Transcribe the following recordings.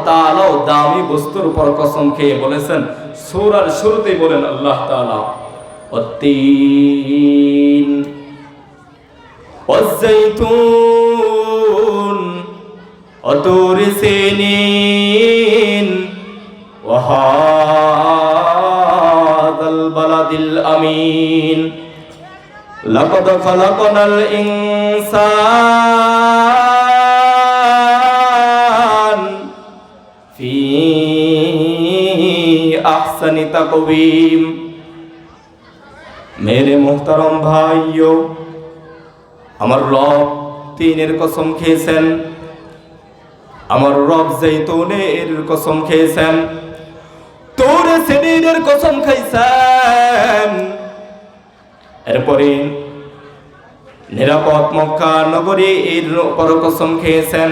তাআলাও দামি বস্তুর উপর কসম খেয়ে বলেছেন, সূরার শুরুতেই বলেন আল্লাহ তাআলা ওয়াত-তিন ওয়াজ-যাইতুন ওয়া-তুরি সিনিন ওয়া হাযাল বালাদিল আমিন লাকাদ খালাকনাল ইনসান ফি আহসানি তাকওয়িম। মেরে মোহতারম ভাইও, আমার রব তিনের কসম খেয়েছেন, আমার রব জৈতুনের কসম খেয়েছেন, তুর সিনিনের কসম খাইছেন, এরপরে নিরাপদ মক্কা নগরীর উপর কসম খেয়েছেন।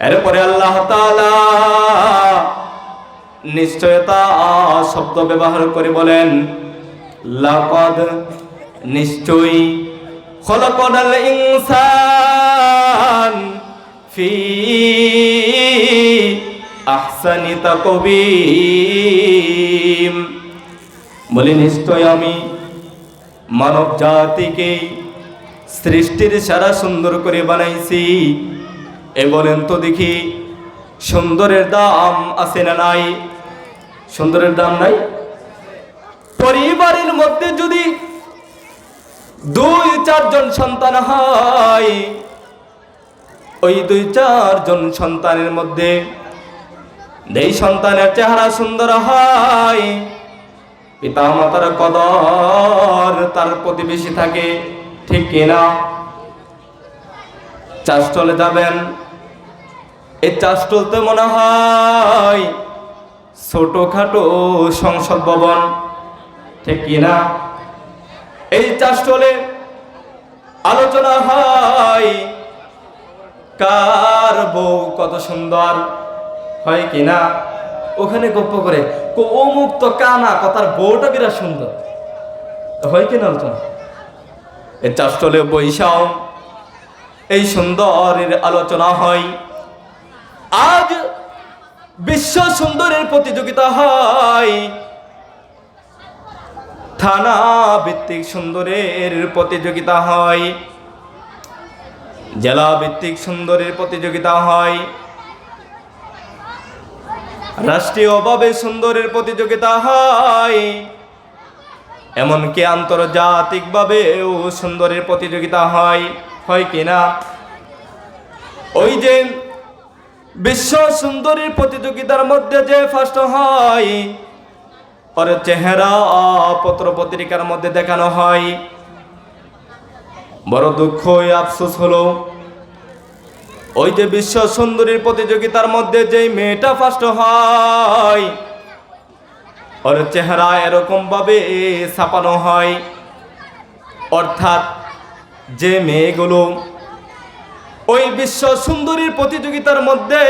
এরপরে আল্লাহ তাআলা নিশ্চয়তা শব্দ ব্যবহার করে বলেন লাকাদ নিশ্চয়ই খলাকনাল ইনসান ফি আহসানি তাকওয়িম। বলে নিশ্চয় আমি মানব জাতিকে সৃষ্টির সারা সুন্দর করে বানাইছি। এ বলেন তো দেখি, সুন্দরের দাম আছে না নাই? সুন্দরের দাম নাই? পরিবারের মধ্যে যদি 2-4 জন সন্তান হয়, ওই 2-4 জন সন্তানের মধ্যে যেই সন্তানের চেহারা সুন্দর হয়, পিতা মাতার কদর তার প্রতি বেশি থাকে, ঠিক কিনা? চাষটলে যাবেন, এই চাষটলতে মনে হয় ছোটখাটো সংসদ ভবন, ঠিক কিনা? এই চাষটলে আলোচনা হয় কার বউ কত সুন্দর, হয় কিনা? ওখানে গপ্প করে অমুক তো কানা, কথার বউটা বিরাট সুন্দর, হয় কিনা আলোচনা? এই চাষটলে বৈশাও এই সুন্দরের আলোচনা হয়। আজ বিশ্ব সুন্দরের প্রতিযোগিতা হয়, থানা ভিত্তিক সুন্দরের প্রতিযোগিতা হয়, জেলা ভিত্তিক সুন্দরের প্রতিযোগিতা হয়, রাষ্ট্রীয়ভাবে সুন্দরের প্রতিযোগিতা হয়, এমনকি আন্তর্জাতিকভাবেও সুন্দরের প্রতিযোগিতা হয়, হয় কিনা? ওই যে বিশ্ব সুন্দরীর প্রতিযোগিতার মধ্যে যে ফার্স্ট হয়, ওর চেহারা পত্র পত্রিকার মধ্যে দেখানো হয়। বড় দুঃখ আফসোস হলো, ওই যে বিশ্ব সুন্দরীর প্রতিযোগিতার মধ্যে যেই মেয়েটা ফার্স্ট হয়, ওর চেহারা এরকম ভাবে ছাপানো হয়, অর্থাৎ যে মেয়েগুলো ওই বিশ্ব সুন্দরীর প্রতিযোগিতার মধ্যে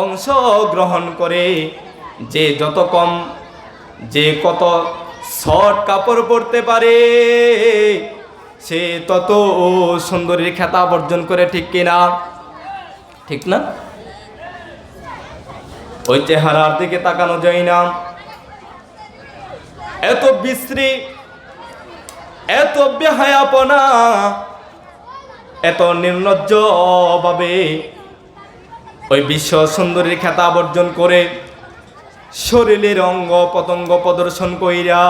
অংশগ্রহণ করে, যে যত কম, যে কত শর্ট কাপড় পরতে পারে, সে তত সুন্দরীর খেতাব অর্জন করে, ঠিক কিনা? ঠিক না? ওই চেহারার দিকে তাকানো যায় না। এত বিশ্রী, এত বেহায়াপনা, এত নির্লজ্জ ভাবে ওই বিশ্ব সুন্দরীর খেতাব অর্জন করে শরীরের অঙ্গ পতঙ্গ প্রদর্শন কইরা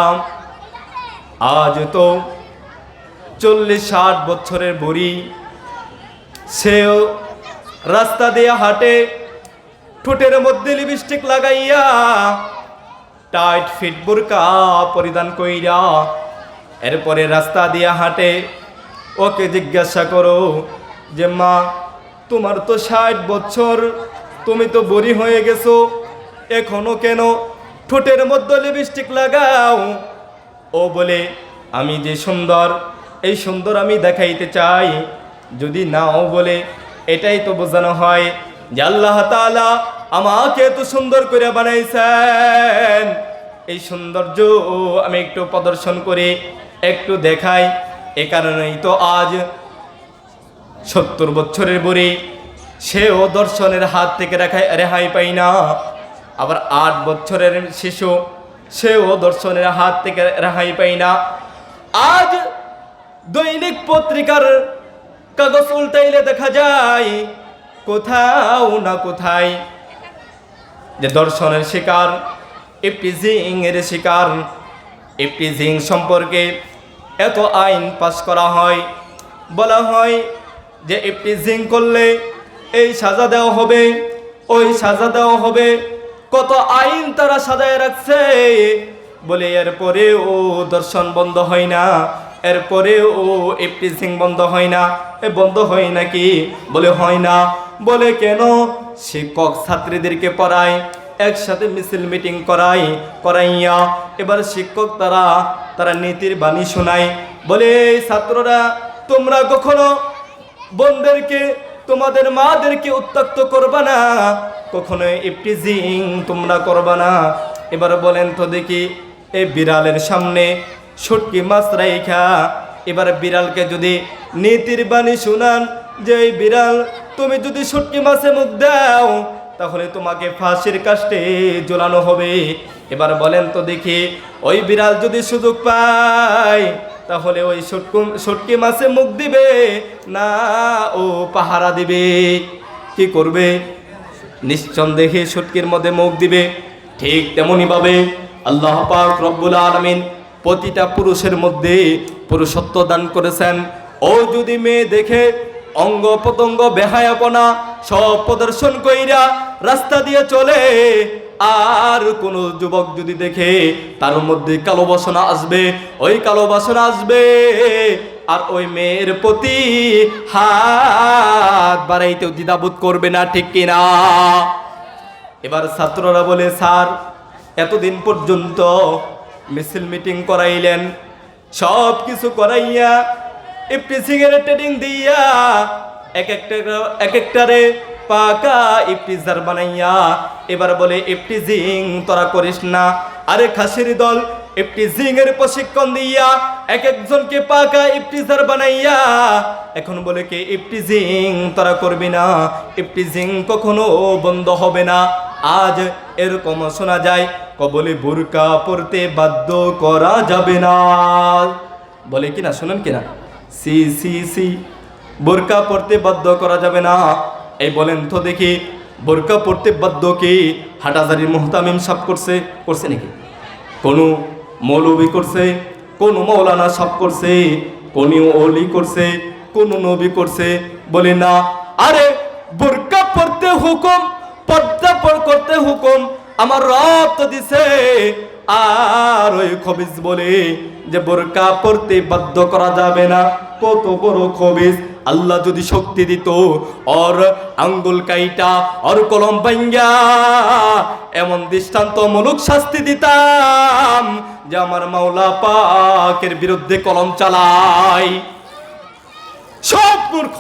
আজ তো 40-60 বছরের বুড়ি, সেও রাস্তা দিয়ে হাঁটে, ঠোঁটের মধ্যে লিপস্টিক লাগাইয়া, টাইট ফিট বোরকা পরিধান কইরা এরপরে রাস্তা দিয়ে হাঁটে। ওকে জিজ্ঞাসা করো যে মা, তোমার তো 60 বছর, তুমি তো বুড়ি হয়ে গেছো, এখনো কেন ঠোঁটের মধ্যে লিপস্টিক লাগাও? ও বলে, আমি যে সুন্দর, এই সুন্দর আমি দেখাইতে চাই। যদি নাও বলে, এটাই তো বোঝানো হয় যে আল্লাহ তাআলা আমাকে এত সুন্দর করে বানাইছেন, এই সৌন্দর্য আমি একটু প্রদর্শন করে একটু দেখাই। এ কারণেই তো আজ 70 বছরের বুড়ি সেও দর্শনের হাত থেকে রেহাই পায় না। আবার 8 বছরের শিশু, সেও দর্শনের হাত থেকে রেহাই পায় না। আজ দৈনিক পত্রিকার কাগজ উল্টাইলে দেখা যায় কোথাও না কোথায় যে দর্শনের শিকার, ইফটিজিং এর শিকার। ইফটিজিং সম্পর্কে এত আইন পাস করা হয়, বলা হয় যে ইফটিজিং করলে এই সাজা দেওয়া হবে, ওই সাজা দেওয়া হবে, কত আইন তারা সাজায় রাখছে। বলে এরপরেও দর্শন বন্ধ হয় না, এরপরেও ইফটিজিং বন্ধ হয় না। বন্ধ হয় নাকি? বলে হয় না। বলে কেন? শিক্ষক ছাত্রীদেরকে পড়ায়, একসাথে মিছিল মিটিং করাইয়া এবার শিক্ষক তারা নীতির বাণী শোনায়। বলে এই ছাত্ররা, তোমরা কখনো বোনদেরকে, তোমাদের মাদেরকে উত্ত্যক্ত করবা না, কখনো ইফটিজিং তোমরা করবা না। এবার বলেন তো দেখি, এই বিড়ালের সামনে শুটকি মাছ রাইখা এবার বিড়ালকে যদি নীতির বাণী শোনান যে এই বিড়াল, তুমি যদি শুটকি মাছে মুখ দাও তাহলে তোমাকে ফাঁসির কাস্টে ঝোলানো হবে। এবার বলেন তো দেখি, ওই বিড়াল যদি সুযোগ পায় তাহলে ওই শুটকি মাছে মুখ দিবে না ও পাহারা দিবে? কি করবে? নিঃসন্দেহে শুটকির মধ্যে মুখ দিবে। ঠিক তেমনি ভাবে আল্লাহ পাক রব্বুল আলামিন প্রতিটা পুরুষের মধ্যে পুরুষত্ব দান করেছেন। ও যদি মেয়ে দেখে অঙ্গ প্রত্যঙ্গ বেহায়াপনা সব প্রদর্শন কইরা রাস্তা দিয়ে চলে, আর কোন যুবক যদি দেখে তার মধ্যে কালো বাসনা আসবে, ওই কালো বাসনা আসবে, আর ওই মেয়ের প্রতি হাত বাড়াইতেও দ্বিধাবোধ করবে না। ঠিক কিনা? এবার ছাত্ররা বলে, স্যার এতদিন পর্যন্ত মিছিল মিটিং করাইলেন, সব কিছু করাইয়া ইফটিজিং এর ট্রেনিং দিয়া এক একটারে পাকা ইফটিজার বানাইয়া এবার বলে ইফটিজিং তোরা করিস না। আরে খাসির দল, ইফটিজিং এর প্রশিক্ষণ দিয়া এক একজনকে পাকা ইফটিজার বানাইয়া এখন বলে কি ইফটিজিং তোরা করবি না, ইফটিজিং কখনো বন্ধ হবে না। আজ এরকম শোনা যায়, বলে বোরকা পরতে বাধ্য করা যাবে না, বলে কিনা, শুনেন কিনা, সি সি সি, বোরকা পরতে বাধ্য করা যাবে না। এই বলেন তো দেখি, বোরকা পরতে বাধ্য কি হাটাজারির মুহতামিম সাহেব করছে নাকি? কোনো মৌলবী করছে? কোন মৌলানা সাহেব করছে? কোন ওলি করছে? কোন নবী করছে? বলে না। আরে বোরকা পরতে হুকুম, পর্দা করতে হুকুম আমার রব তো দিছে। আর ওই খবিস বলে যে বোরকা পরতে বাধ্য করা যাবে না। কত বড় খবিস! আল্লাহ যদি শক্তি দিত, ওর আঙ্গুল কাইটা, ওর কলম ভাঙ্গা এমন দৃষ্টান্তমূলক শাস্তি দিতাম যে আমার মাওলা পাকের বিরুদ্ধে কলম চালাই। সব মূর্খ,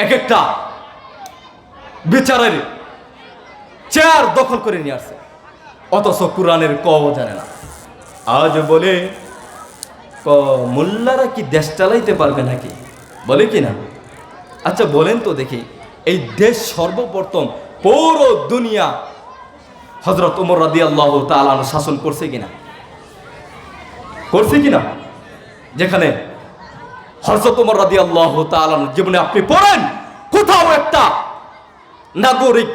এক একটা বিচারের চেয়ার দখল করে নিয়ে আসছে, অথচ কোরআনের কও জানে না। আজ বলে মোল্লারা কি দেশ চালাইতে পারবে নাকি? বলে কি না? আচ্ছা বলেন তো দেখি, এই দেশ সর্বপ্রথম পুরো দুনিয়া হযরত ওমর রাদিয়াল্লাহু তাআলা শাসন করছে কিনা? করছে কিনা? যেখানে হযরত ওমর রাদিয়াল্লাহু তাআলা জীবনে আপনি পড়েন কোথাও একটা নাগরিক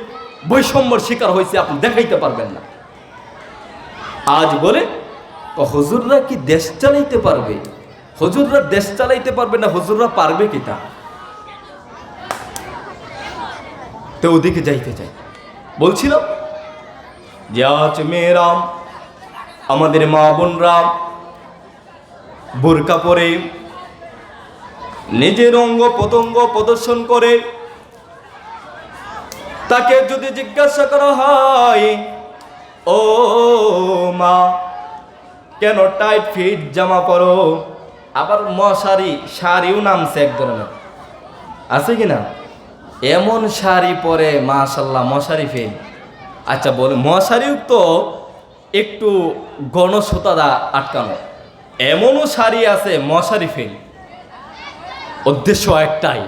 বৈষম্যের শিকার হয়েছে আপনি দেখাইতে পারবেন না। আজ বলে হুজুররা কি দেশ চালাইতে পারবে? হুজুররা দেশ চালাইতে পারবে না, হুজুররা পারবে কিনা? তো ওদিকে যাইতে চাই। বলছিল যে আজ মেয়েরা, আমাদের মা বোনরা বোরকা পরে নিজের অঙ্গ প্রত্যঙ্গ প্রদর্শন করে, তাকে যদি জিজ্ঞাসা করা হয়, ও মা কেন টাইট ফিট জামা পরো? আবার মশারি, শাড়িও নামছে এক ধরনের, আছে কিনা? এমন শাড়ি পরে মাশাল্লাহ মশারি ফেল। আচ্ছা বলে মশারিও তো একটু গণসুতা আটকানো, এমনও শাড়ি আছে মশারি ফেল। উদ্দেশ্য একটাই,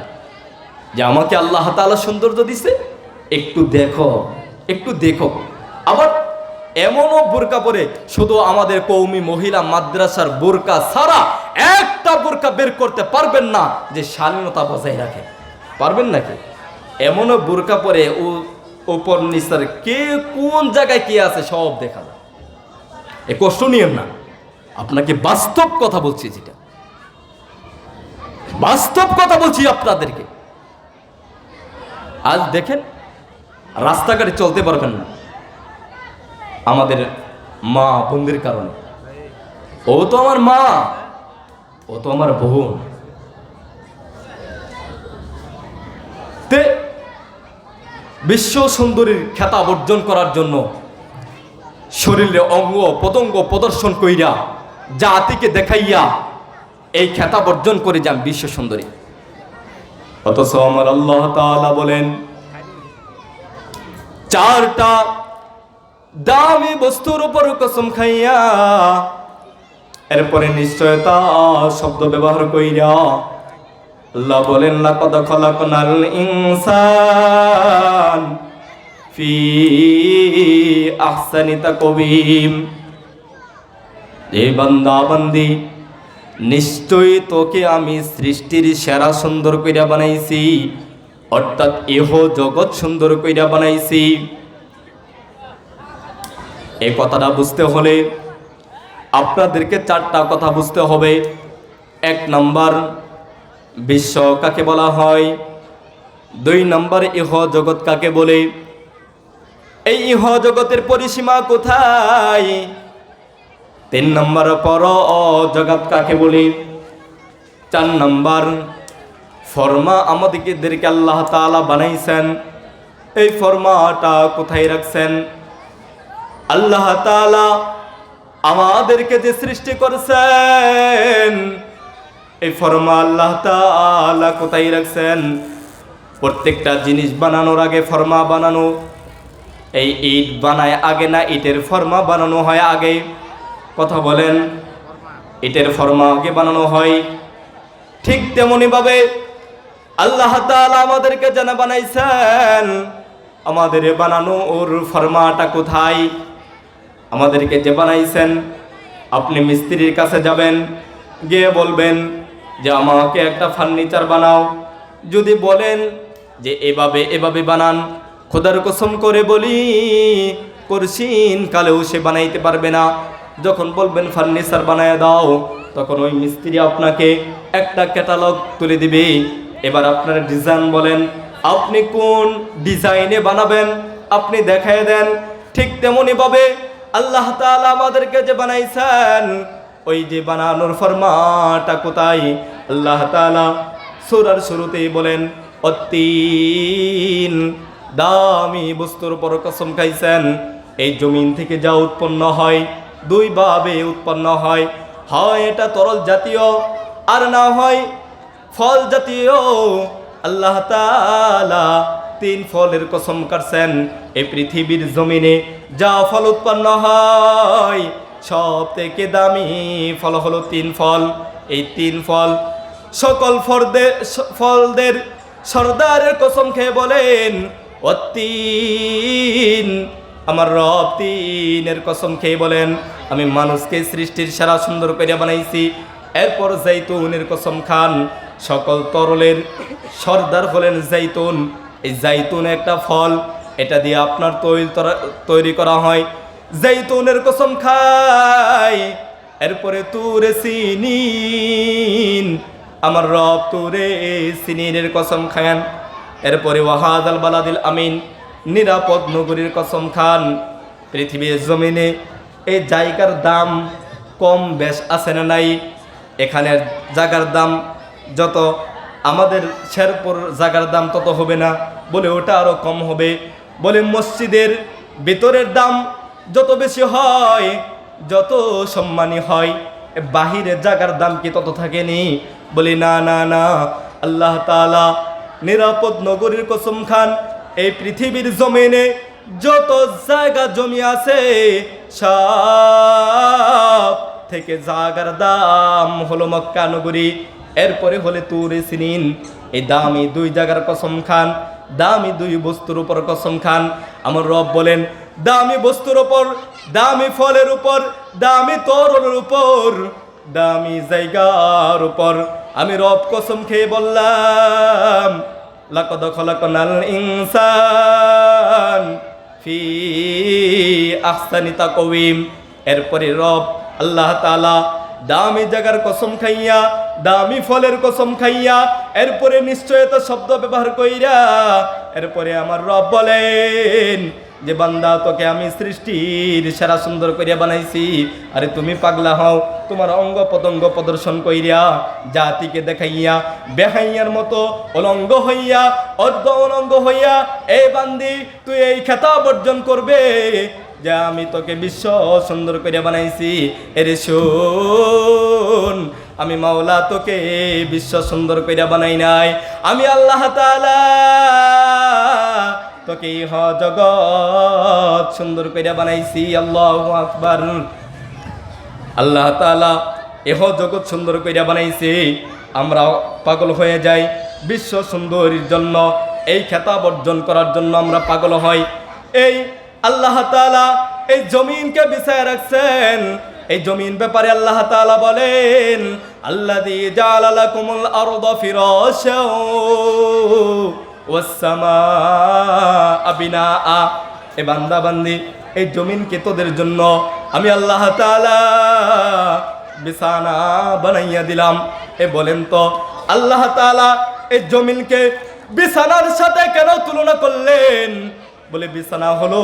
যে আমাকে আল্লাহ তাআলা সৌন্দর্য দিছে, একটু দেখো, একটু দেখো। আবার এমনও বোরকা পরে, শুধু আমাদের কওমি মহিলা মাদ্রাসার বোরকা ছাড়া একটা বোরকা বের করতে পারবেন না যে শালীনতা বজায় রাখে, পারবেন নাকি? এমনও বোরকা পরে উপর নিচের কে কোন জায়গায় কি আছে সব দেখা যায়। এ কষ্ট নিয়েন না, আপনাকে বাস্তব কথা বলছি, যেটা বাস্তব কথা বলছি আপনাদেরকে। আজ দেখেন রাস্তাঘাটে চলতে পারবেন না আমাদের মা বোনদের কারণে। ও তো আমার মা, ও তো আমার বোন। তে বিশ্ব সুন্দরীর খেতাব অর্জন করার জন্য শরীরে অঙ্গ পতঙ্গ প্রদর্শন কইরা জাতিকে দেখাইয়া এই খেতাব অর্জন করে যান বিশ্ব সুন্দরী। অথচ আমার আল্লাহ তাআলা বলেন, চারটা দামি বস্তুর উপর কসম খাইয়া, এরপরে নিশ্চয়তা শব্দ ব্যবহার কইরা আল্লাহ বলেন, লাকাদ খালাকনাল ইনসান ফি আহসানি তাকওয়িম। এই বান্দা বান্দি, নিশ্চয়ই তোকে আমি সৃষ্টির সেরা সুন্দর কইরা বানাইছি, অর্থাৎ ইহ জগৎ সুন্দর কইরা বানাইছি। এই কথাটা বুঝতে হলে আপনাদেরকে চারটা কথা বুঝতে হবে। এক নাম্বার, বিশ্ব কাকে বলা হয়। দুই নাম্বার, ইহ জগৎ কাকে বলে। এই ইহ জগতের পরিসীমা কোথায়। তিন নাম্বার, পর জগৎ কাকে বলে। চার নাম্বার, ফরমা আমাদেরকে আল্লাহ তাআলা বানাইছেন, এই ফরমাটা কোথায় রাখছেন। আল্লাহ তাআলা আমাদেরকে যে সৃষ্টি করেছেন, এই ফরমা আল্লাহ তাআলা কোথায় রাখছেন। প্রত্যেকটা জিনিস বানানোর আগে ফরমা বানানো। এই ইট বানায় আগে না ইটের ফরমা বানানো হয় আগে? কথা বলেন, ইটের ফরমা আগে বানানো হয়। ঠিক তেমনি ভাবে আল্লাহ তাআলা আমাদেরকে যেন বানাইছেন, আমাদের বানানো ওর ফরমাটা কোথায়। আমাদেরকে যে বানাইছেন, আপনি মিস্ত্রির কাছে যাবেন, গিয়ে বলবেন যে আমাকে একটা ফার্নিচার বানাও। যদি বলেন যে এভাবে এভাবে বানান, খোদার কসম করে বলি করছিন কালেও সে বানাইতে পারবে না। যখন বলবেন ফার্নিচার বানায় দাও, তখন ওই মিস্ত্রি আপনাকে একটা ক্যাটালগ তুলে দিবে। এবার আপনার ডিজাইন বলেন, আপনি কোন ডিজাইনে বানাবেন আপনি দেখায় দেন। ঠিক তেমনি ভাবে আল্লাহ তাআলা আমাদেরকে যে বানাইছেন, ওই যে বানানোর ফরমাটা কোথায়। আল্লাহ তাআলা সূরার শুরুতেই বলেন, অত্তিন, দামি বস্তুর উপর কসম খাইছেন। এই জমিন থেকে যা উৎপন্ন হয় দুই ভাবে উৎপন্ন হয়, হয় এটা তরল জাতীয় আর না হয় ফল জাতীয়। আল্লাহ তাআলা তিন ফলের কসম কাটছেন। এই পৃথিবীর জমিনে যা ফল উৎপন্ন হয় সব থেকে দামি ফল হলো তিন ফল। এই তিন ফল সকল ফলদের সর্দারের কসম খেয়ে বলেন, অত্তিন, আমার রব তিনের কসম খেয়ে বলেন, আমি মানুষকে সৃষ্টির সেরা সুন্দর করে বানাইছি। এরপর জাইতুনের কসম খান, সকল তরলের সর্দার হলেন জাইতুন। এই জাইতুন একটা ফল, এটা দিয়ে আপনার তৈরি করা হয়। জাইতুনের কসম খায়। এরপরে তুরে সিনিন, আমার রব তুরে সিনিনের কসম খান। এরপরে ওয়াহাদাল বালাদিল আমিন, নিরাপদ নগরীর কসম খান। পৃথিবীর জমিনে এই জায়গার দাম কম বেশ আছে না নাই? এখানের জায়গার দাম যত, আমাদের শেরপুর জায়গার দাম তত হবে না, বলে ওটা আরো কম হবে। বলে মসজিদের ভিতরের দাম যত বেশি হয়, যত সম্মানী হয়, বাহিরের জায়গার দাম কি তত থাকেনি? বলি না না না, আল্লাহ তাআলা নিরাপদ নগরীর কসম খান। এই পৃথিবীর জমিনে যত জায়গা জমি আছে সব থেকে জায়গার দাম হলো মক্কা নগরী, এরপরে হলে তুরে সিনিন। এই দামি দুই জায়গার কসম খান, দামি দুই বস্তুর উপর কসম খান। আমার রব বলেন দামি বস্তুর উপর, দামি ফলের উপর, দামি তরলের উপর, দামি জায়গার উপর আমি রব কসম খেয়ে বললাম লাকাদ খালাকনাল ইনসান ফি আহসানি তাকওয়িম। এরপরে রব আল্লাহ তাআলা দামি জায়গার কসম খাইয়া, দামি ফলের কসম খাইয়া, এরপরে নিশ্চয়তা শব্দ ব্যবহার কইরা এরপরে আমার রব বলেন যে বান্দা তোকে আমি সৃষ্টির সেরা সুন্দর করিয়া বানাইছি। আরে তুমি পাগলা হও, তোমার অঙ্গ পতঙ্গ প্রদর্শন কইরা জাতিকে দেখাইয়া বেহাইয়ার মতো অলঙ্গ হইয়া অর্ধ অলঙ্গ হইয়া এই বান্দি তুই এই খেতাব অর্জন করবে যে আমি তোকে বিশ্ব সুন্দর করিয়া বানাইছি। এরে শোন, আমি মাওলা তোকে বিশ্ব সুন্দর করিয়া বানাই নাই, আমি আল্লাহ তাআলা তোকে ইহ জগৎ সুন্দর করিয়া বানাইছি। আল্লাহু আকবার। আল্লাহ তাআলা ইহ জগৎ সুন্দর করিয়া বানাইছে, আমরা পাগল হয়ে যাই বিশ্ব সুন্দরীর জন্য, এই খেতাব অর্জন করার জন্য আমরা পাগল হই। এই আল্লাহ তাআলা এই জমিনকে বিছায় রাখছেন, এই জমিন ব্যাপারে আল্লাহ তাআলা বলেন আল্লাযী জাআলা লাকুমুল আরদা ফিরাশা ওয়াস সামাআ বিনাআ। এ বান্দা বান্দি এই জমিনকে তোদের জন্য আমি আল্লাহ তাআলা বিছানা বানাইয়া দিলাম। এ বলেন তো আল্লাহ তাআলা এই জমিনকে বিছানার সাথে কেন তুলনা করলেন? বলে বিছানা হলো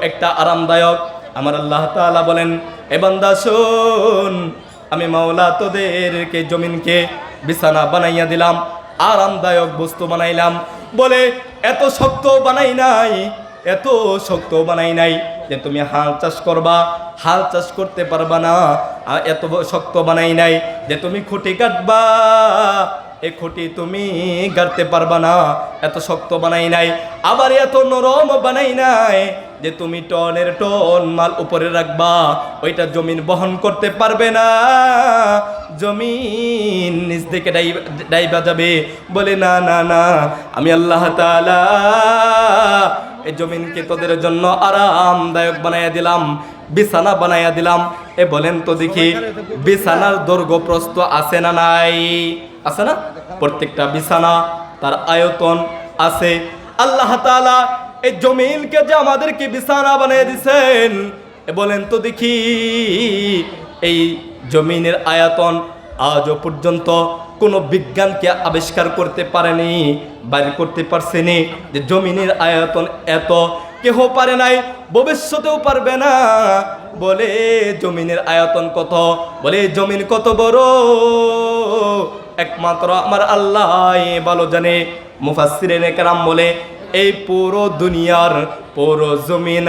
একটা আরামদায়ক। আমার আল্লাহ তাআলা বলেন এ বান্দা শোন, আমি মাওলা তোদেরকে জমিনকে বিছানা বানাইয়া দিলাম, আরামদায়ক বস্তু বানাইলাম। বলে এত শক্ত বানাই নাই, এত শক্ত বানাই নাই যে তুমি হাল চাষ করবা, হাল চাষ করতে পারবা না। এত শক্ত বানাই নাই যে তুমি খুঁটি কাটবা, এই খুঁটি তুমি গাড়তে পারবা না, এত শক্ত বানাই নাই। আবার এত নরম বানাই নাই যে তুমি টনের টন মাল উপরে রাখবা, ওইটা জমিন বহন করতে পারবে না, জমিন নিচ থেকে ডাইবা যাবে। বলে না না না, আমি আল্লাহ তাআলা এই জমিনকে তোদের জন্য আরামদায়ক বানাইয়া দিলাম, বিছানা বানাইয়া দিলাম। এ বলেন তো দেখি বিছানার দৈর্ঘ্য প্রস্থ আছে না নাই? আছে না? প্রত্যেকটা বিছানা তার আয়তন আছে। আল্লাহ তাআলা এই জমিনকে যে আমাদেরকে বিছানা বানিয়ে দিয়েছেন, এ বলেন তো দেখি এই জমিনের আয়তন আজও পর্যন্ত কোনো বিজ্ঞানকে আবিষ্কার করতে পারেনি, বাইর করতে পারছেনি যে জমিনের আয়তন এত, কেহ পারে নাই, ভবিষ্যতেও পারবে না। বলে জমিনের আয়তন কত? বলে জমিন কত বড় একমাত্র আমার আল্লাহ ভালো জানে। মুফাসসিরিনে কেরাম বলে এই পুরো দুনিয়ার পুরো জমিন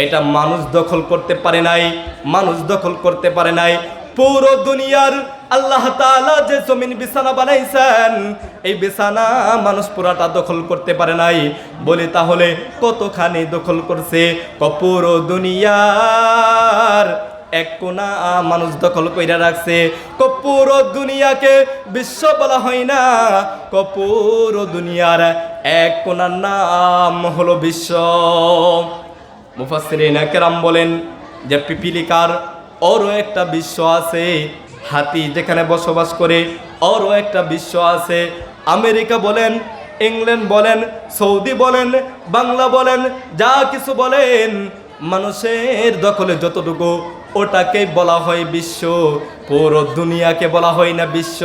এটা মানুষ দখল করতে পারে নাই, মানুষ দখল করতে পারে নাই। পুরো দুনিয়ার আল্লাহ তাআলা যে জমিন বিছানা বানাইছেন, এই বিছানা মানুষ পুরাটা দখল করতে পারে নাই। বলি তাহলে কতখানি দখল করছে? পুরো দুনিয়ার এক কোনা মানুষ দখল কইরা রাখছে। পুরো দুনিয়াকে বিশ্ব বলা হয় না, পুরো দুনিয়ার এক কোনার নাম হলো বিশ্ব। মুফাসসিরিনে কেরাম বলেন যে পিপিলিকার আরও একটা বিশ্ব আছে, হাতি যেখানে বসবাস করে আরও একটা বিশ্ব আছে। আমেরিকা বলেন, ইংল্যান্ড বলেন, সৌদি বলেন, বাংলা বলেন, যা কিছু বলেন, মানুষের দখলে যতটুকু ওটাকে বলা হয় বিশ্ব, পুরো দুনিয়াকে বলা হয় না বিশ্ব।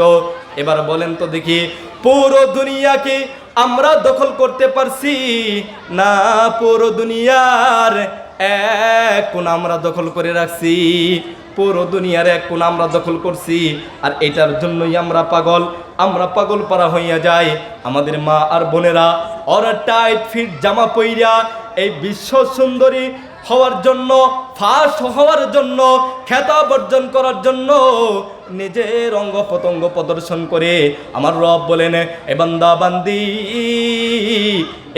এবার বলেন তো দেখি পুরো দুনিয়াকে আমরা দখল করতে পারছি না? পুরো দুনিয়ার এক কোণ আমরা দখল করে রাখছি, পুরো দুনিয়ার এক কোণ আমরা দখল করছি। আর এটার জন্যই আমরা পাগল, আমরা পাগল পারা হইয়া যাই। আমাদের মা আর বোনেরা ওরা টাইট ফিট জামা পইরা এই বিশ্ব সুন্দরী হওয়ার জন্য, ফার্স্ট হওয়ার জন্য, খেতাব অর্জন করার জন্য নিজের অঙ্গ পতঙ্গ প্রদর্শন করে আমার রব বলেন এ বান্দা বান্দি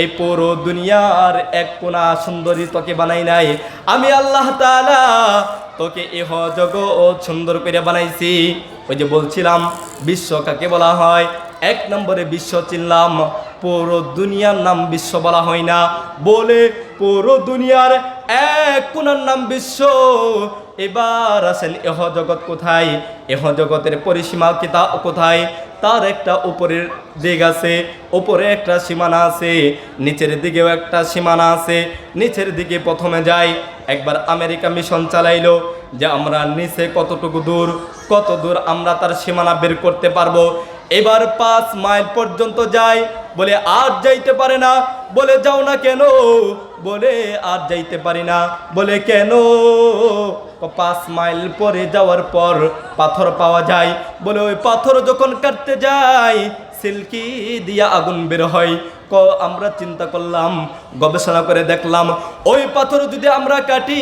এই পুরো দুনিয়ার এক কোনা সুন্দরী তোকে বানাই নাই, আমি আল্লাহ তাআলা তোকে ইহ জগৎ সুন্দর করে বানাইছি। ওই যে বলছিলাম বিশ্ব কাকে বলা হয়? এক নম্বরে বিশ্ব চিনলাম, পুরো দুনিয়ার নাম বিশ্ব বলা হয় না, বলে পুরো দুনিয়ার এক কোণার নাম বিশ্ব। এবার আসেন এহ জগৎ কোথায়, এহ জগতের পরিসীমা কোথায়? তার একটা উপরের দিক আছে, উপরে একটা সীমানা আছে, নিচের দিকেও একটা সীমানা আছে। নিচের দিকে প্রথমে যাই, একবার আমেরিকা মিশন চালাইলো যে আমরা নিচে কত দূর আমরা তার সীমানা বের করতে পারবো। এবার 5 মাইল পর্যন্ত যাই, বলে আর যাইতে পারে না। বলে যাও না কেন? বলে আর যাইতে পারি না। বলে কেন? 5 মাইল পরে যাওয়ার পর পাথর পাওয়া যায়। বলে ওই পাথর যখন কাটতে যাই সিল্কি দিয়া আগুন বের হয়। আমরা চিন্তা করলাম, গবেষণা করে দেখলাম, ওই পাথর যদি আমরা কাটি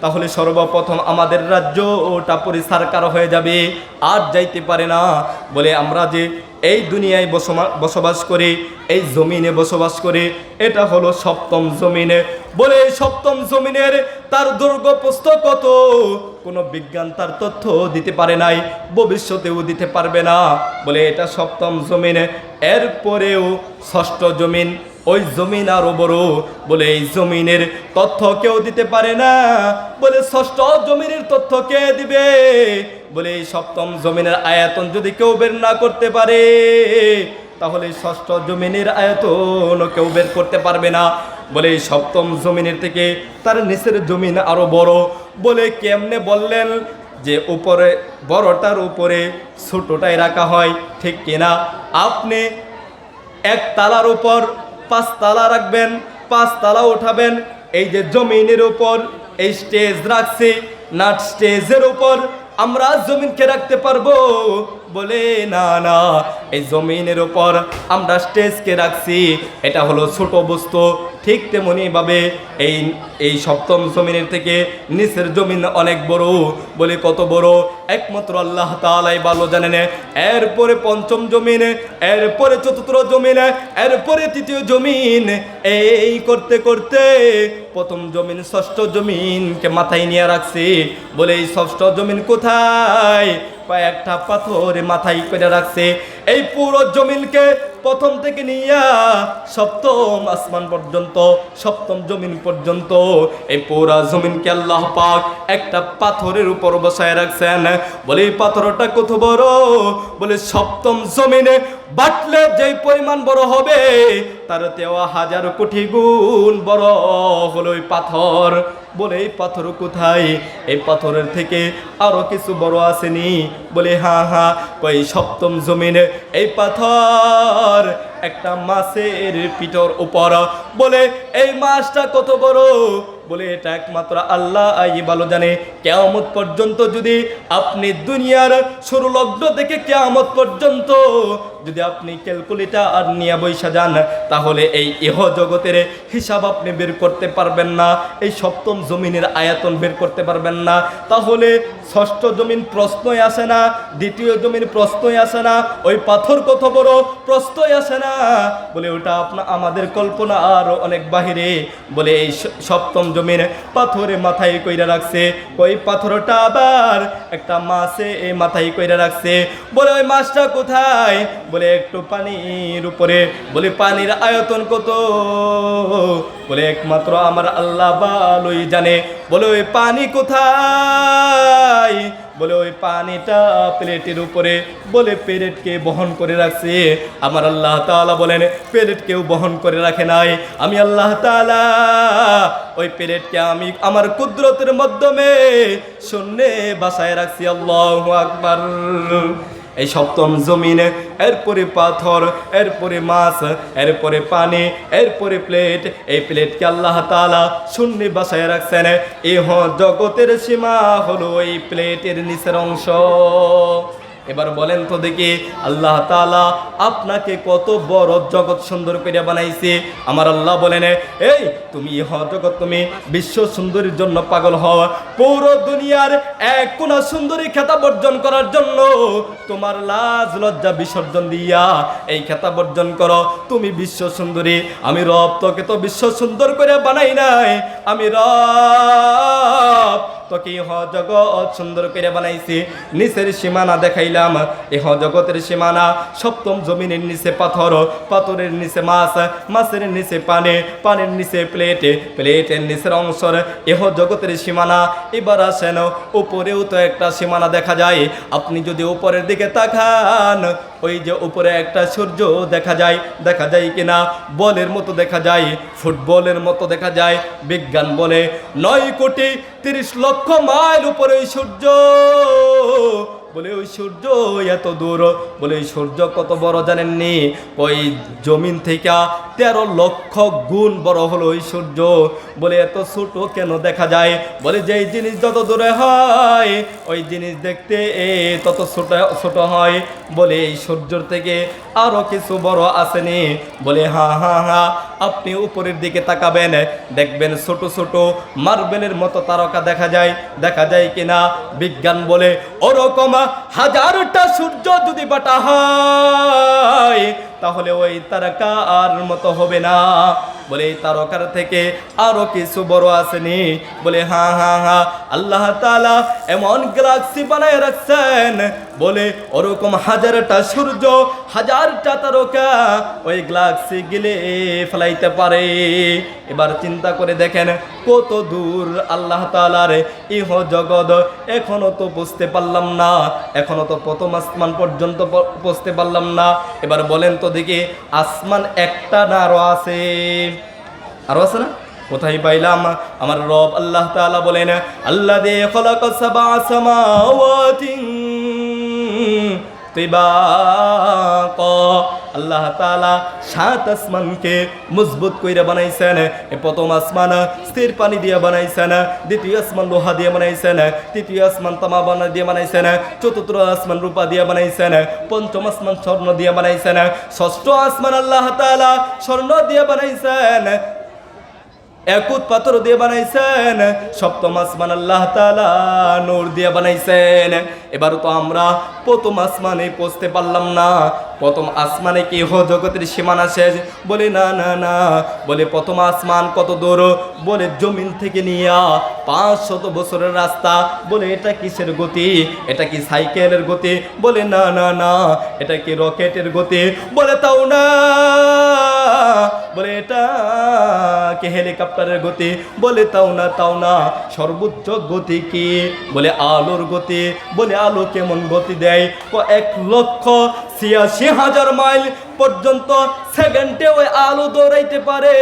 তাহলে সর্বপ্রথম আমাদের রাজ্য ওটা পরিষ্কার হয়ে যাবে, আর যাইতে পারে না। বলে আমরা যে এই দুনিয়ায় বসবাস করি, এই জমিনে বসবাস করি, এটা হলো 7ম জমিনে। বলে এই 7ম জমিনের তার দৈর্ঘ্য প্রস্থ কত? কোনো বিজ্ঞান তার তথ্য দিতে পারে নাই, ভবিষ্যতেও দিতে পারবে না। বলে এটা 7ম জমিনে। এরপরেও 6ষ্ঠ জমিন, ওই জমিন আরো বড়। বলে এই জমিনের তথ্য কেউ দিতে পারে না। বলে 6ষ্ঠ জমিনের তথ্য কে দিবে? বলে এই 7ম জমিনের আয়তন যদি কেউ বের না করতে পারে তাহলে 6ষ্ঠ জমিনের আয়তন কেউ বের করতে পারবে না। বলে এই 7ম জমিনের থেকে তার নিচের জমিন আরো বড়। বলে কেমনে? বললেন যে উপরে বড়টার উপরে ছোটটাই রাখা হয়, ঠিক কিনা? আপনি 1 তালার উপর 5 তালা রাখবেন, 5 তালা উঠাবেন। এই যে জমিনের উপর এই স্টেজ রাখছি, না স্টেজের উপর আমরা জমিনকে রাখতে পারবো? বলে না না, এই জমিনের উপর আমরা স্টেজকে রাখছি, এটা হলো ছোট বস্তু। ঠিক তেমনি ভাবে এই 7ম জমিনের থেকে নিচের জমিন অনেক বড়। বলে কত বড়? একমাত্র আল্লাহ তাআলাই ভালো জানেন। এরপরে 5ম জমিন, এরপরে 4র্থ জমিন, এরপরে 3য় জমিন, এই করতে করতে 1ম জমিন 6ষ্ঠ জমিনকে মাথায় নিয়ে রাখছি। বলে এই 6ষ্ঠ জমিন কোথায়? একটা পাথরে মাথায় করে রাখছে। এই পুরো জমিনকে প্রথম থেকে নিয়ে 7ম আসমান পর্যন্ত, 7ম জমিন পর্যন্ত এই পুরা জমিনকে আল্লাহ পাক একটা পাথরের উপর বসায় রাখছেন। বলে এই পাথরটা কত বড়? বলে 7ম জমিনে বাটলে যেই পরিমাণ বড় হবে তার 1000 কোটি গুণ বড় হলো ওই পাথর। বলে এই পাথর কোথায়? এই পাথরের থেকে আরো কিছু বড় আসেনি? বলে হ্যাঁ, ওই 7ম জমিনে এই পাথর একটা মাছের পিঠর উপর। বলে এই মাছটা কত বড়? বলে এটা একমাত্র আল্লাহ ভালো জানে। কিয়ামত পর্যন্ত যদি আপনি দুনিয়ার শুরু লগ্ন থেকে কিয়ামত পর্যন্ত যদি আপনি ক্যালকুলেটর নিয়ে বইসা যান তাহলে এই ইহ জগতের হিসাব আপনি বের করতে পারবেন না, এই 7ম জমিনের আয়তন বের করতে পারবেন না। তাহলে 6ষ্ঠ জমিন প্রশ্নই আসে না, 2য় জমিন প্রশ্নই আসে না, ওই পাথর কত বড় প্রশ্নই আসে না। বলে ওটা আমাদের কল্পনা আর অনেক বাহিরে। বলে এই 7ম জমিন পাথরে মাথায় কইরা রাখছে। ওই পাথরটা আবার একটা মাছে মাথায় কইরা রাখছে। বলে ওই মাছটা কোথায়? বলে একটু পানির উপরে। বলে পানির আয়তন কত? বলে একমাত্র আমার আল্লাহ ভালোই জানে। বলে ওই পানি কোথায়? বলে ওই পানিটা প্লেটের উপরে। বলে প্লেটকে বহন করে রাখছে। আমার আল্লাহ তাআলা বলেন প্লেটকেও বহন করে রাখে নাই। আমি আল্লাহ তাআলা ওই প্লেটকে আমি আমার কুদরতের মাধ্যমে শূন্যে বাসায় রাখছি। আল্লাহু আকবার। এই 7ম জমিনে, এরপরে পাথর, এরপরে মাছ, এরপরে পানি, এরপরে প্লেট। এই প্লেটকে আল্লাহ তাআলা শূন্যে বাসায় রাখছেন। এই জগতের সীমা হলো এই প্লেটের নিচের অংশ। এবার বলেন তো দেখি আল্লাহ তাআলা আপনাকে কত বড় জগৎ সুন্দর করে বানাইছে। আমার আল্লাহ বলেন এই তুমি জগৎ, তুমি বিশ্ব সুন্দরীর জন্য পাগল হও, পুরো দুনিয়ার এক কোনা সুন্দরী খেতাব অর্জন করার জন্য তোমার লাজ লজ্জা বিসর্জন দিয়া এই খেতাব অর্জন করো। তুমি বিশ্ব সুন্দরী। আমি রব তোকে তো বিশ্ব সুন্দর করে বানাই নাই, আমি রব তোকে ইহ জগৎ সুন্দর করে বানাইছি, নিচের সীমানা দেখাইলাম। ইহ জগতের সীমানা সপ্তম জমিনের নিচে পাথর, পাথরের নিচে মাছ, মাছের নিচে পানি, পানির নিচে প্লেট, প্লেটের নিচের অংশর ইহ জগতের সীমানা। এবার আসেন উপরেও তো একটা সীমানা দেখা যায়। আপনি যদি উপরের দিকে তাকান, ওই যে উপরে একটা সূর্য দেখা যায়, দেখা যায় কিনা? বলের মতো দেখা যায়, ফুটবলের মতো দেখা যায়। বিজ্ঞান বলে 9,30,00,000 মাইল উপরে ওই সূর্য। বলে ওই সূর্য এত দূর, বলে ওই সূর্য কত বড় জানেননি? ওই জমিন থেকে 13 লক্ষ গুণ বড় হলো ওই সূর্য। বলে এত ছোট কেন দেখা যায়? বলে যেই জিনিস যত দূরে হয় ওই জিনিস দেখতে তত ছোট ছোট হয়। বলে এই সূর্যর থেকে আরো কিছু বড় আসেনি? বলে হ্যাঁ হ্যাঁ হ্যাঁ, আপনি উপরের দিকে তাকাবেন, দেখবেন ছোট ছোট মার্বেলের মতো তারকা দেখা যায়, দেখা যায় কিনা? বিজ্ঞান বলে ওরকম 1000টা সূর্য যদি বাটা হয় তাহলে ওই তারকা আর মতো হবে না। বলে এই তারকার থেকে আরো কিছু বড় আসেনি? বলে হ্যাঁ হ্যাঁ হ্যাঁ, আল্লাহ তাআলা এমন গ্যালাক্সি বানায় রাখছেন, বলে ওরকম 1000টা সূর্য, 1000টা তারকা ওই গ্যালাক্সি গিলে ফেলাইতে পারে। এবার চিন্তা করে দেখেন কত দূর আল্লাহ তাআলার ইহ জগৎ। এখনো তো বুঝতে পারলাম না, এখনো তো প্রথম আসমান পর্যন্ত পৌঁছতে পারলাম না। এবার বলেন তো দেখি, আসমান একটা না আরো আছে? আরো আছে না? কোথায় পাইলাম? আমার রব আল্লাহ তাআলা বলেন আল্লাযী খালাকা সাবআ সামাওয়াতিন তিবাকা। আল্লাহ তাআলা 7 আসমানকে মজবুত কইরা বানাইছেন। এই প্রথম আসমান স্থির পানি দিয়ে বানাইছেন, দ্বিতীয় আসমান লোহা দিয়ে বানাইছেন, তৃতীয় আসমান তামা দিয়ে বানাইছেন, চতুর্থ আসমান রূপা দিয়ে বানাইছেন, পঞ্চম আসমান স্বর্ণ দিয়ে বানাইছেন, ষষ্ঠ আসমান আল্লাহ তাআলা স্বর্ণ দিয়ে বানাইছেন, একুত পাথর দিয়ে বানাইছেন, সপ্তম আসমান আল্লাহ তাআলা নূর দিয়ে বানাইছেন। এবার তো আমরা প্রথম আসমানে পৌঁছতে পারলাম না। প্রথম আসমানে কি জগতের সীমানা শেষ? বলে না না না। বলে প্রথম আসমান কত দূর? বলে জমিন থেকে নিয়ে 500 বছরের রাস্তা। বলে এটা কিসের গতি? এটা কি সাইকেলের গতি? বলে না না না। এটা কি রকেটের গতি? বলে তাও না। বলে এটা কি হেলিকপ্টারের গতি? বলে তাও না, তাও না। সর্বোচ্চ গতি কি? বলে আলোর গতি। বলে আলো কেমন গতি দেয়? 1,86,000 মাইল পর্যন্ত সেকেন্ডে ওই আলো দৌড়াইতে পারে।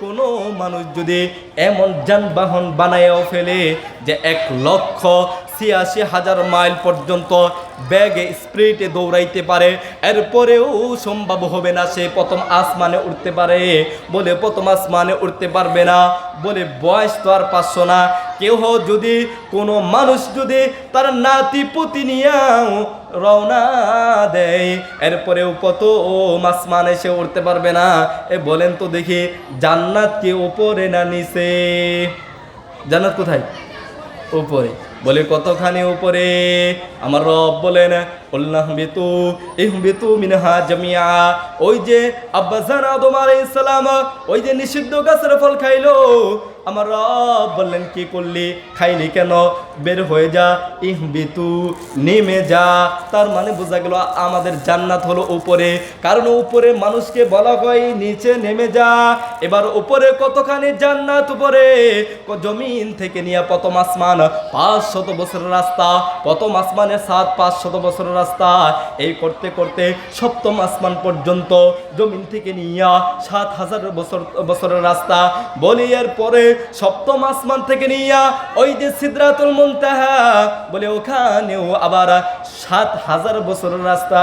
কোনো মানুষ যদি এমন যানবাহন বানায়ও ফেলে যে 1,86,000 মাইল পর্যন্ত ব্যাগে স্পিডে দৌড়াইতে পারে, এরপরেও সম্ভব হবে না সে প্রথম আসমানে উঠতে পারে। বলে প্রথম আসমানে উঠতে পারবে না। বলে বয়স তো আর 500 না। কেউ যদি কোনো মানুষ যদি তার নাতি পুতি নিয়ে রওনা দেয়, এরপরেও কত আসমানে সে উঠতে পারবে না। বলেন তো দেখি, জান্নাত কি উপরে না নিচে? জান্নাত কোথায়? উপরে। বলে কতখানি উপরে? আমার রব বলেন ইহবিতু মিনহা জামিআ। ওই যে আব্বাজান আদম আলাইহিস সালাম ওই যে নিষিদ্ধ গাছের ফল খাইলো, আমার রব বললেন কি করলি, খাইলি কেন? বের হয়ে যা, ইহবিতু নেমে যা। তার মানে বোঝা গেল আমাদের জান্নাত হলো উপরে, কারণ উপরে মানুষকে বলা হয় নিচে নেমে যা। এবার উপরে কতখানি জান্নাত? উপরে জমিন থেকে নিয়ে প্রথম আসমান 500 বছরের রাস্তা, প্রথম আসমানের 500 বছরের রাস্তা। এই করতে করতে সপ্তম আসমান পর্যন্ত জমিন থেকে নিয়ে 7,000 বছরের রাস্তা। বলি এর পরে সপ্তম আসমান থেকে নিয়ে ওই যে সিদরাতুল মুনতাহা, বলে ওখানেও আবার 7,000 বছরের রাস্তা।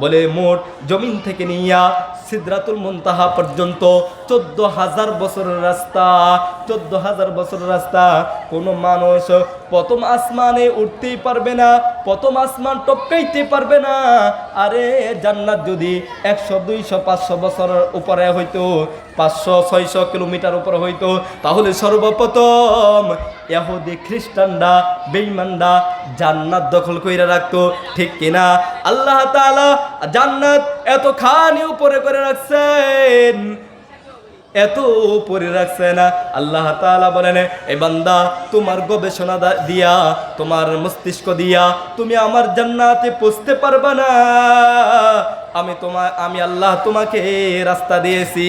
বলে মোট জমিন থেকে নিয়ে সিদরাতুল মুনতাহা পর্যন্ত 14,000 বছরের রাস্তা। 14,000 বছরের রাস্তা। কোনো মানুষ প্রথম আসমানে উঠতেই পারবে না, প্রথম আসমান টপকাইতে পারবে না। আরে জান্নাত যদি 100, 200, 500 বছরের উপরে হইতো, 500, 600 কিলোমিটার উপরে হইতো, তাহলে সর্বপ্রথম ইহুদি খ্রিস্টানরা বেঈমানরা জান্নাত দখল কইরা রাখতো, ঠিক কিনা? আল্লাহ তাআলা জান্নাত এতখানি উপরে করে রাখছেন, এত পরে রাখছে না। আল্লাহ তাআলা বলেন, এ বান্দা, তোমার গবেষণা দিয়া, তোমার মস্তিষ্ক দিয়া তুমি আমার জান্নাতে পৌঁছতে পারবা না। আমি আল্লাহ তোমাকে রাস্তা দিয়েছি।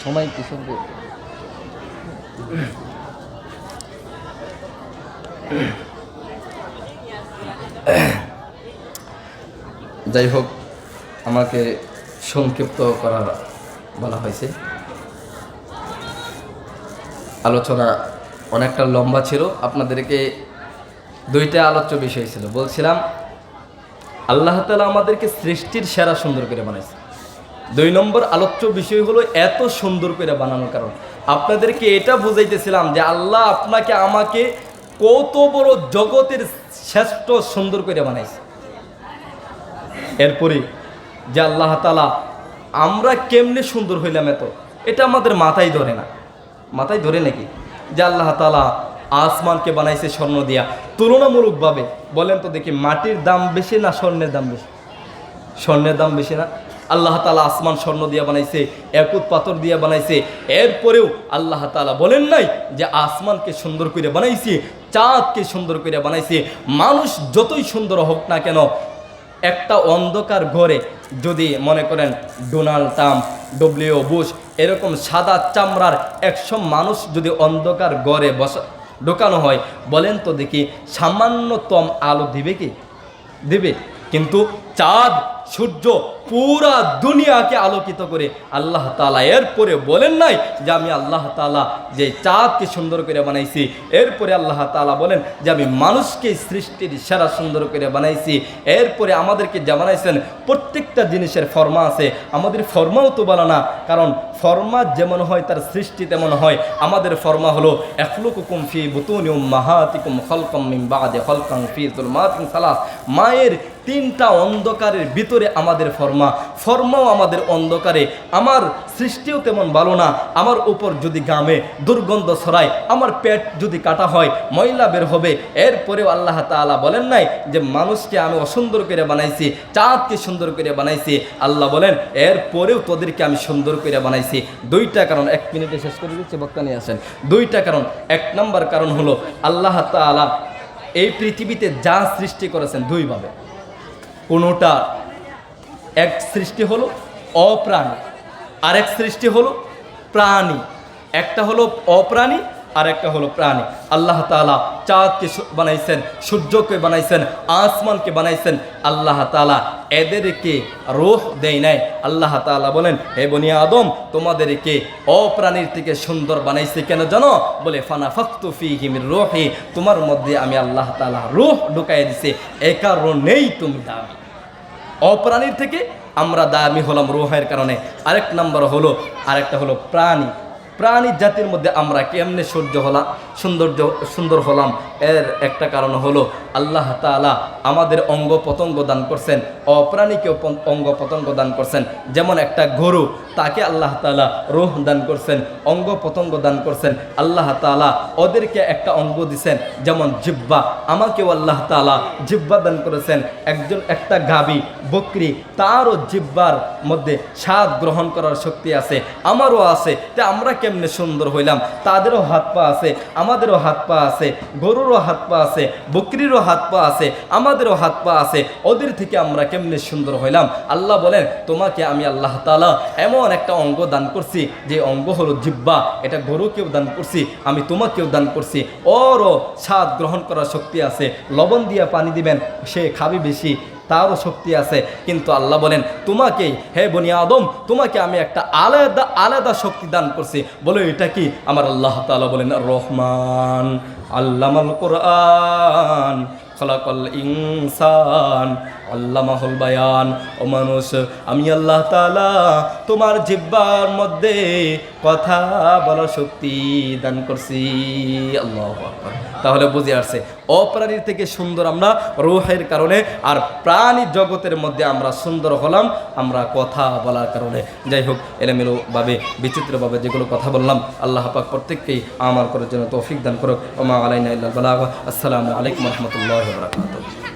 সময় কি শুনবে? যাই হোক, আমাকে সংক্ষিপ্ত করা বলা হয়েছে। আলোচনা অনেকটা লম্বা ছিল। আপনাদেরকে দুইটা আলোচ্য বিষয় ছিল। বলছিলাম আল্লাহ তাআলা আমাদেরকে সৃষ্টির সেরা সুন্দর করে বানাইছে। 2 নম্বর আলোচ্য বিষয় হলো এত সুন্দর করে বানানোর কারণ। আপনাদেরকে এটা বুঝাইতেছিলাম যে আল্লাহ আপনাকে আমাকে কত বড় জগতের শ্রেষ্ঠ সুন্দর করে বানাইছে। এরপরে যে আল্লাহ তাআলা আমরা কেমনে সুন্দর হইলাম এটা আমাদের মাথায় ধরে না। মাথায় ধরে নাকি যে আল্লাহ তাআলা আসমানকে বানাইছে স্বর্ণ দিয়া। তুলনামূলকভাবে বলেন তো দেখি, মাটির দাম বেশি না স্বর্ণের দাম বেশি? স্বর্ণের দাম বেশি না? আল্লাহ তাআলা আসমান স্বর্ণ দিয়া বানাইছে, একুত পাথর দিয়া বানাইছে। এরপরেও আল্লাহ তাআলা বলেন নাই যে আসমানকে সুন্দর করে বানাইছে, চাঁদকে সুন্দর করে বানাইছে। মানুষ যতই সুন্দর হোক না কেন, একটা অন্ধকার ঘরে যদি মনে করেন ডোনাল্ড ট্রাম্প, ডব্লিউ বুশ এরকম সাদা চামড়ার 100 মানুষ যদি অন্ধকার ঘরে ঢোকানো হয়, বলেন তো দেখি সামান্যতম আলো দিবে কি? দিবে। কিন্তু চাঁদ, সূর্য পুরা দুনিয়াকে আলোকিত করে আল্লাহ তাআলা এরপরে বলেন নাই যে আমি আল্লাহ তাআলা যে চাঁদকে সুন্দর করে বানাইছি। এরপরে আল্লাহ তাআলা বলেন যে আমি মানুষকে সৃষ্টির সেরা সুন্দর করে বানাইছি। এরপরে আমাদেরকে যা বানাইছেন প্রত্যেকটা জিনিসের ফরমা আছে। আমাদের ফরমাও তো বলা না, কারণ ফরমা যেমন হয় তার সৃষ্টি তেমন হয়। আমাদের ফরমা হলো ইখলুকুকুম ফি বুতুনি উম্মাহাতিকুম খালকাম মিন বা'দি খালকান ফি যুলমাতিন সালাস। মায়ের 3টা অন্ধকারের ভিতরে আমাদের ফরমাও আমাদের অন্ধকারে। আমার সৃষ্টিও তেমন ভালো না। আমার উপর যদি গামে দুর্গন্ধ ছড়ায়, আমার পেট যদি কাটা হয়, ময়লা বের হবে। এরপরেও আল্লাহ তাআলা বলেন নাই যে মানুষকে আমি অসুন্দর করে বানাইছি, চাঁদকে সুন্দর করে বানাইছি। আল্লাহ বলেন এরপরেও তোদেরকে আমি সুন্দর করে বানাইছি। 2টা কারণ, 1 মিনিটে শেষ করে দিচ্ছি, বক্তা নিয়ে আসেন। 2টা কারণ। 1 নম্বর কারণ হলো আল্লাহ তাআলা এই পৃথিবীতে যা সৃষ্টি করেছেন 2 ভাবে। কোনোটা এক সৃষ্টি হলো অপ্রাণী, আরেক সৃষ্টি হলো প্রাণী। একটা হলো অপ্রাণী আর একটা হলো প্রাণী। আল্লাহ তাআলা চাঁদকে বানাইছেন, সূর্যকে বানাইছেন, আসমানকে বানাইছেন। আল্লাহ তাআলা এদেরকে রূহ দেয় নাই। আল্লাহ তাআলা বলেন, হে বনি আদম, তোমাদেরকে অপ্রাণীর থেকে সুন্দর বানাইছে কেন জানো? বলে ফানাফাখতু ফীহি মির রূহি, তোমার মধ্যে আমি আল্লাহ তাআলা রূহ ঢুকাই দিয়েছি, এই কারণেই তুমি দামি। অপ্রাণীর থেকে আমরা দামি হলাম রূহের কারণে। আরেকটা হলো প্রাণী। প্রাণী জাতির মধ্যে আমরা কেমনে সুন্দর হলাম? এর একটা কারণ হলো আল্লাহ তাআলা আমাদের অঙ্গ পতঙ্গ দান করছেন, অপ্রাণীকেও অঙ্গ পতঙ্গ দান করছেন। যেমন একটা গরু, তাকে আল্লাহ তাআলা রূহ দান করছেন, অঙ্গ পতঙ্গ দান করছেন। আল্লাহ তাআলা ওদেরকে একটা অঙ্গ দিছেন, যেমন জিহ্বা। আমাকেও আল্লাহ তাআলা জিহ্বা দান করেছেন। একটা গাভী, বকরি, তারও জিহ্বার মধ্যে স্বাদ গ্রহণ করার শক্তি আছে, আমারও আছে। তা আমরা কেমনে সুন্দর হইলাম? তাদেরও হাত পা আছে, আমাদেরও হাত পা আছে, গরুরও হাত পা আছে, বকরিরও হাত পা আছে, আমাদেরও হাত পা আছে। ওদের থেকে আমরা কেমনে সুন্দর হইলাম? আল্লাহ বলেন তোমাকে আমি আল্লাহ তাআলা এমন একটা অঙ্গ দান করছি, যে অঙ্গ হলো জিহ্বা। এটা গরুকেও দান করছি, আমি তোমাকেও দান করছি। ওরও স্বাদ গ্রহণ করার শক্তি আছে। লবণ দিয়ে পানি দিবেন, সে খাবে বেশি, তারও শক্তি আছে। কিন্তু আল্লাহ বলেন তোমাকে, হে বনি আদম, তোমাকে আমি একটা আলাদা আলাদা শক্তি দান করছি। বলে এটা কি? আমার আল্লাহ তাআলা বলেন রহমান আল্লামাল কোরআন খলাকাল ইনসান আল্লামাহুল বায়ান। ও মানুষ, আমি আল্লাহ তাআলা তোমার জিহ্বার মধ্যে কথা বলার শক্তি দান করছি। আল্লাহু আকবার। তাহলে বুঝে আসছে অপ্রাণীর থেকে সুন্দর আমরা রূহের কারণে, আর প্রাণী জগতের মধ্যে আমরা সুন্দর হলাম আমরা কথা বলার কারণে। যাই হোক, এলোমেলোভাবে বিচিত্রভাবে যেগুলো কথা বললাম, আল্লাহ পাক প্রত্যেককেই আমার করার জন্য তৌফিক দান করুক। ওয়া মা আলাইনা ইল্লাল বালাগ। আসসালামু আলাইকুম ওয়া রাহমাতুল্লাহি ওয়া বারাকাতুহু।